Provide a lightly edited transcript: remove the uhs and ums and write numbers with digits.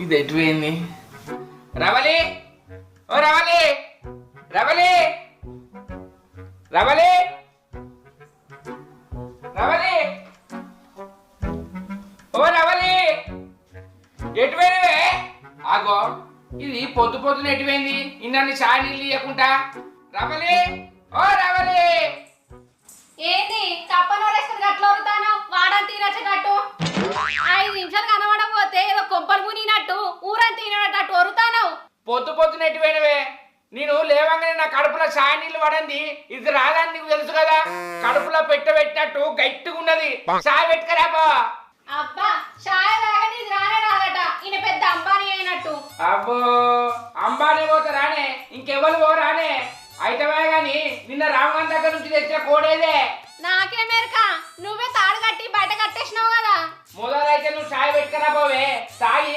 ఇది ఎటుపోయింది? రవలి, ఓ రవలి, రవలి, రవలి, రవలి, ఓ రవలి, ఎటుపోయినవే? ఆగో, ఇది పొద్దు పొద్దున ఎటుపోయింది? ఇన్నాన్ని చాయ్ నీళ్ళు ఇవ్వకుండా. రవలి, ఓ రవలి. ఏంది కప్పనోరేసుకుని గట్ల వరుతాను వాడని తీరచ్చటట్టు 5 నిమిషాలు కనబడకపోతే ఏదో కొంపలు మునిగినట్టు ఊరని తీరనట్టు వరుతాను. పొద్దు పొద్దున ఎటుపోయినవే? నేను లేవంగానే నా కడుపులో చాయ్ నీళ్ళు పడింది. ఇది రాదని నీకు తెలుసు కదా. కడుపులో పెట్టినట్టు గట్టిగా ఉన్నది. చాయ్ పెట్టుకరాబా. అబ్బా చాయ్ తాగని ఇది రానే రాదట. ఈయన పెద్ద అంబానీ అయినట్టు. అబ్బో, అంబానీ పోతే రానే, ఇంకెవరు పో రానే. అయితమే గాని నిన్న రామగారి దగ్గర నుంచి తెచ్చిన కోడేదే. నాకే మేరక నువ్వే తాడు కట్టి బయట కట్టేసినావు కదా. మొదలైతే నువ్వు చాయ్ పెట్టుకరా పోవే. తాగి